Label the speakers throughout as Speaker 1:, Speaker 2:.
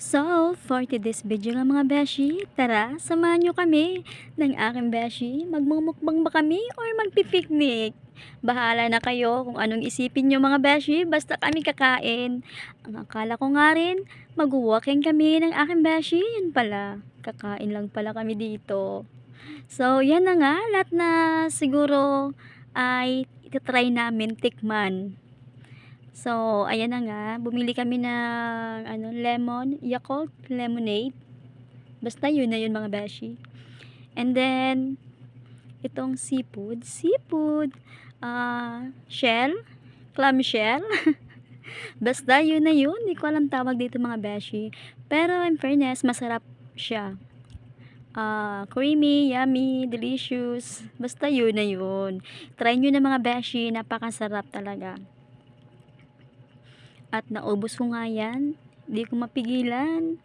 Speaker 1: So, for today's video nga mga beshi, tara, samahan nyo kami ng aking beshi. Magmumukbang ba kami or magpipiknik? Bahala na kayo kung anong isipin nyo mga beshi, basta kami kakain. Ang akala ko nga rin, mag-walking kami ng aking beshi, yun pala. Kakain lang pala kami dito. So, yan na nga, lahat na siguro ay itatry namin tikman. So, ayan na nga, bumili kami ng lemon, Yakult lemonade. Basta yun na yun mga beshi. And then, itong shell, clam shell. Basta yun na yun, hindi ko alam tawag dito mga beshi. Pero in fairness, masarap siya. Creamy, yummy, delicious. Basta yun na yun. Try nyo na mga beshi, napakasarap talaga. At naubos ko nga yan. Hindi ko mapigilan.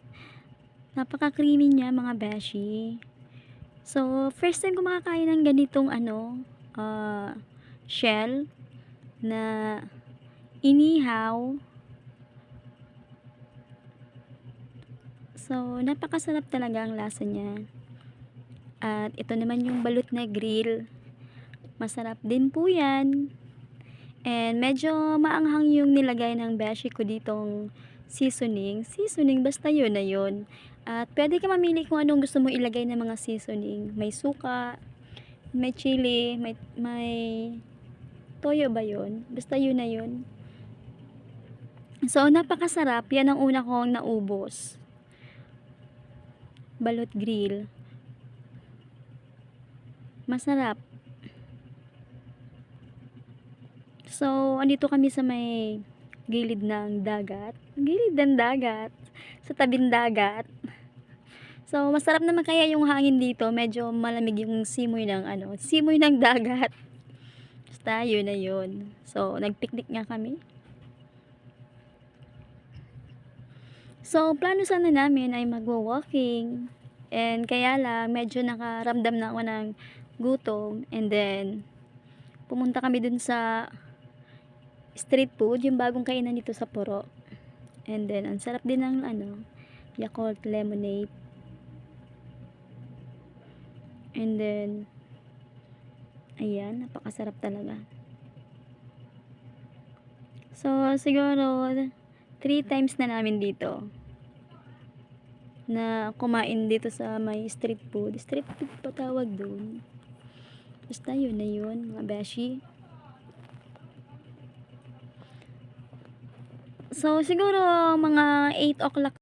Speaker 1: Napaka-creamy niya mga beshi. So, first time ko makakain ng ganitong shell na inihaw. So, napakasarap talaga ang lasa niya. At ito naman yung balut na grill. Masarap din po yan. And medyo maanghang yung nilagay ng beshi ko ditong seasoning. Seasoning, basta yun na yun. At pwede ka mamili kung anong gusto mo ilagay ng mga seasoning. May suka, may chili, may toyo ba yun? Basta yun na yun. So, napakasarap. Yan ang una kong naubos. Balut grill. Masarap. So, andito kami sa may gilid ng dagat. Gilid ng dagat. Sa tabing dagat. So, masarap naman kaya yung hangin dito. Medyo malamig yung simoy ng dagat. Basta, yun na yun. So, nagpiknik nga kami. So, plano sana namin ay magwa-walking. And kaya lang, medyo nakaramdam na ako ng gutom. And then, pumunta kami dun sa street food, yung bagong kainan dito sa Puro. And then, ang sarap din ng Yakult lemonade. And then, ayan, napakasarap talaga. So, siguro 3 times na namin dito na kumain dito sa may street food. Street food pa tawag doon. Basta yun na yun, mga beshi. So, siguro mga 8 o'clock